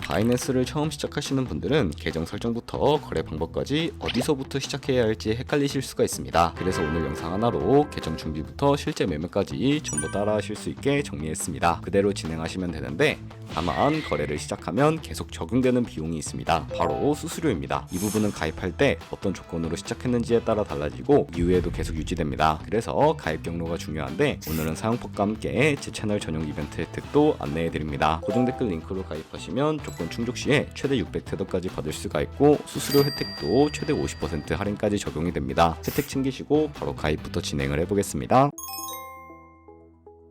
바이낸스를 처음 시작하시는 분들은 계정 설정부터 거래 방법까지 어디서부터 시작해야 할지 헷갈리실 수가 있습니다. 그래서 오늘 영상 하나로 계정 준비부터 실제 매매까지 전부 따라 하실 수 있게 정리했습니다. 그대로 진행하시면 되는데 다만 거래를 시작하면 계속 적용되는 비용이 있습니다. 바로 수수료입니다. 이 부분은 가입할 때 어떤 조건으로 시작했는지에 따라 달라지고 이후에도 계속 유지됩니다. 그래서 가입 경로가 중요한데 오늘은 사용법과 함께 제 채널 전용 이벤트 혜택도 안내해드립니다. 고정 댓글 링크로 가입하시면 조건 충족 시에 최대 600테더까지 받을 수가 있고 수수료 혜택도 최대 50% 할인까지 적용이 됩니다. 혜택 챙기시고 바로 가입부터 진행을 해보겠습니다.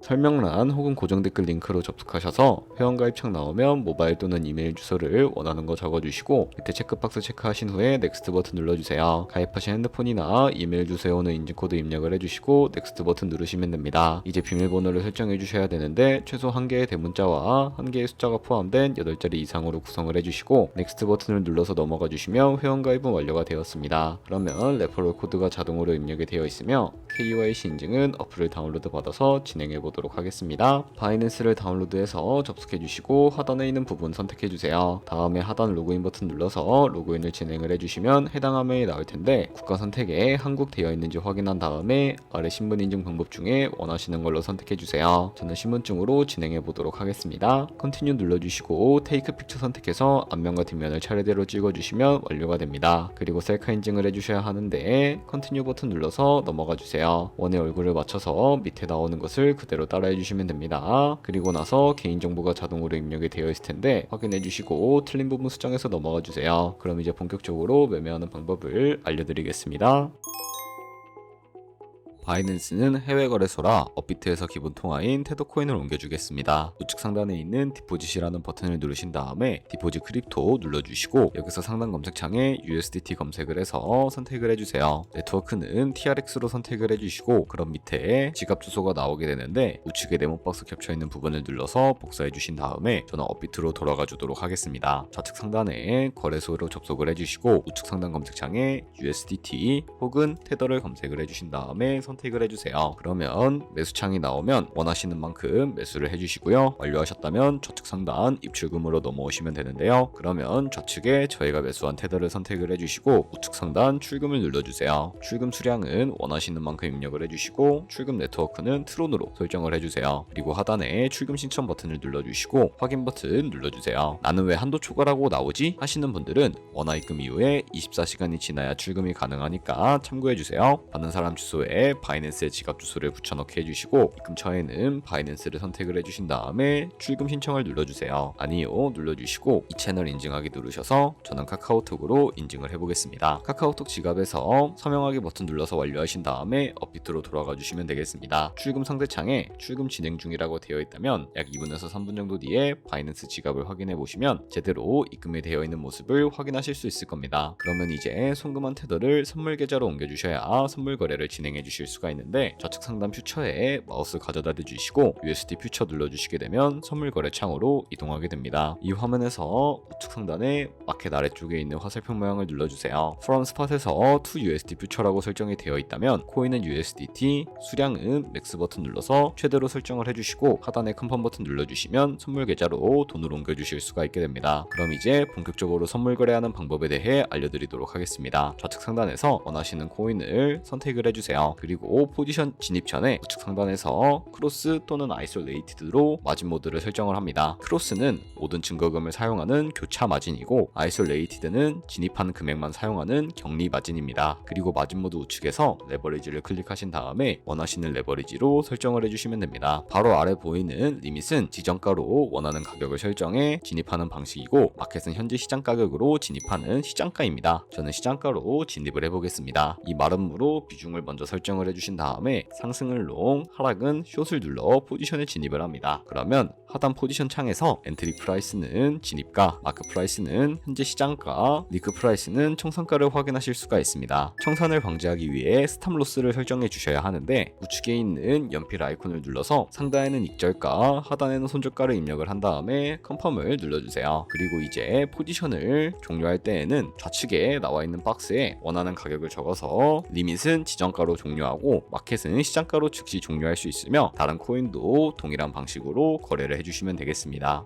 설명란 혹은 고정 댓글 링크로 접속하셔서 회원가입창 나오면 모바일 또는 이메일 주소를 원하는 거 적어주시고 밑에 체크박스 체크하신 후에 넥스트 버튼 눌러주세요. 가입하신 핸드폰이나 이메일 주소에 오는 인증코드 입력을 해주시고 넥스트 버튼 누르시면 됩니다. 이제 비밀번호를 설정해 주셔야 되는데 최소 1개의 대문자와 1개의 숫자가 포함된 8자리 이상으로 구성을 해주시고 넥스트 버튼을 눌러서 넘어가 주시면 회원가입은 완료가 되었습니다. 그러면 레퍼럴 코드가 자동으로 입력이 되어 있으며 KYC 인증은 어플을 다운로드 받아서 진행해 보도록 하겠습니다. 바이낸스를 다운로드해서 접속해 주시고 하단에 있는 부분 선택해 주세요. 다음에 하단 로그인 버튼 눌러서 로그인을 진행을 해주시면 해당 화면이 나올 텐데 국가 선택에 한국 되어 있는지 확인한 다음에 아래 신분 인증 방법 중에 원하시는 걸로 선택해 주세요. 저는 신분증으로 진행해 보도록 하겠습니다. 컨티뉴 눌러주시고 테이크 픽처 선택해서 앞면과 뒷면을 차례대로 찍어주시면 완료가 됩니다. 그리고 셀카 인증을 해주셔야 하는데 컨티뉴 버튼 눌러서 넘어가 주세요. 원의 얼굴을 맞춰서 밑에 나오는 것을 그대로 따라해 주시면 됩니다. 그리고 나서 개인정보가 자동으로 입력이 되어 있을 텐데 확인해 주시고 틀린 부분 수정해서 넘어가 주세요. 그럼 이제 본격적으로 매매하는 방법을 알려드리겠습니다. 바이낸스는 해외 거래소라 업비트에서 기본 통화인 테더코인을 옮겨주겠습니다. 우측 상단에 있는 디포짓이라는 버튼을 누르신 다음에 디포짓 크립토 눌러주시고 여기서 상단 검색창에 USDT 검색을 해서 선택을 해주세요. 네트워크는 TRX로 선택을 해주시고 그럼 밑에 지갑 주소가 나오게 되는데 우측에 네모박스 겹쳐있는 부분을 눌러서 복사해 주신 다음에 저는 업비트로 돌아가 주도록 하겠습니다. 좌측 상단에 거래소로 접속을 해주시고 우측 상단 검색창에 USDT 혹은 테더를 검색을 해주신 다음에 선택을 해주세요. 그러면 매수창이 나오면 원하시는 만큼 매수를 해주시고요. 완료하셨다면 좌측 상단 입출금으로 넘어오시면 되는데요. 그러면 좌측에 저희가 매수한 테더를 선택을 해주시고 우측 상단 출금을 눌러주세요. 출금 수량은 원하시는 만큼 입력을 해주시고 출금 네트워크는 트론으로 설정을 해주세요. 그리고 하단에 출금 신청 버튼을 눌러주시고 확인 버튼 눌러주세요. 나는 왜 한도 초과라고 나오지? 하시는 분들은 원화 입금 이후에 24시간이 지나야 출금이 가능하니까 참고해주세요. 받는 사람 주소에 바이낸스의 지갑 주소를 붙여넣기 해주시고 입금처에는 바이낸스를 선택을 해주신 다음에 출금 신청을 눌러주세요. 아니요 눌러주시고 이 채널 인증하기 누르셔서 저는 카카오톡으로 인증을 해보겠습니다. 카카오톡 지갑에서 서명하기 버튼 눌러서 완료하신 다음에 업비트로 돌아가 주시면 되겠습니다. 출금 상대창에 출금 진행 중이라고 되어 있다면 약 2분에서 3분 정도 뒤에 바이낸스 지갑을 확인해 보시면 제대로 입금이 되어 있는 모습을 확인하실 수 있을 겁니다. 그러면 이제 송금한 테더를 선물 계좌로 옮겨주셔야 선물 거래를 진행해 주실 수가 있는데 좌측 상단 퓨처에 마우스 가져다 대주시고 USD 퓨처 눌러주시게 되면 선물 거래 창으로 이동하게 됩니다. 이 화면에서 우측 상단에 마켓 아래쪽에 있는 화살표 모양을 눌러주세요. From Spot에서 to USD 퓨처라고 설정이 되어 있다면 코인은 USDT, 수량은 맥스 버튼 눌러서 최대로 설정을 해주시고 하단에 컨펌 버튼 눌러주시면 선물 계좌로 돈을 옮겨주실 수가 있게 됩니다. 그럼 이제 본격적으로 선물 거래하는 방법에 대해 알려드리도록 하겠습니다. 좌측 상단에서 원하시는 코인을 선택을 해주세요. 그리고 포지션 진입 전에 우측 상단에서 크로스 또는 아이솔레이티드로 마진 모드를 설정을 합니다. 크로스는 모든 증거금을 사용하는 교차 마진이고 아이솔레이티드는 진입한 금액만 사용하는 격리 마진입니다. 그리고 마진 모드 우측에서 레버리지를 클릭하신 다음에 원하시는 레버리지로 설정을 해주시면 됩니다. 바로 아래 보이는 리밋은 지정가로 원하는 가격을 설정해 진입하는 방식이고 마켓은 현재 시장 가격으로 진입하는 시장가입니다. 저는 시장가로 진입을 해보겠습니다. 이 마름모로 비중을 먼저 설정을 해주신 다음에 상승은 롱, 하락은 숏을 눌러 포지션에 진입을 합니다. 그러면 하단 포지션 창에서 엔트리 프라이스는 진입가, 마크 프라이스는 현재 시장가, 리크 프라이스는 청산가를 확인하실 수가 있습니다. 청산을 방지하기 위해 스탑 로스를 설정해 주셔야 하는데 우측에 있는 연필 아이콘을 눌러서 상단에는 익절가, 하단에는 손절가를 입력을 한 다음에 컨펌을 눌러주세요. 그리고 이제 포지션을 종료할 때에는 좌측에 나와 있는 박스에 원하는 가격을 적어서 리밋은 지정가로 종료하고 마켓은 시장가로 즉시 종료할 수 있으며 다른 코인도 동일한 방식으로 거래를 해주시면 되겠습니다.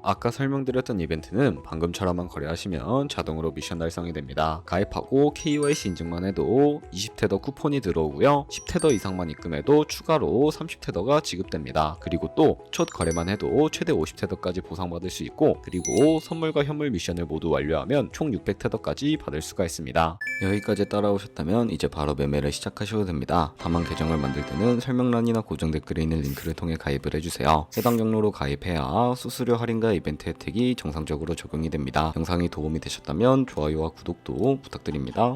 아까 설명드렸던 이벤트는 방금처럼만 거래하시면 자동으로 미션 달성이 됩니다. 가입하고 KYC 인증만 해도 20테더 쿠폰이 들어오고요. 10테더 이상만 입금해도 추가로 30테더가 지급됩니다. 그리고 또 첫 거래만 해도 최대 50테더까지 보상받을 수 있고, 그리고 선물과 현물 미션을 모두 완료하면 총 600테더까지 받을 수가 있습니다. 여기까지 따라오셨다면 이제 바로 매매를 시작하셔도 됩니다. 다만 계정을 만들 때는 설명란이나 고정 댓글에 있는 링크를 통해 가입을 해주세요. 해당 경로로 가입해야 수수료 할인과 이벤트 혜택이 정상적으로 적용이 됩니다. 영상이 도움이 되셨다면 좋아요와 구독도 부탁드립니다.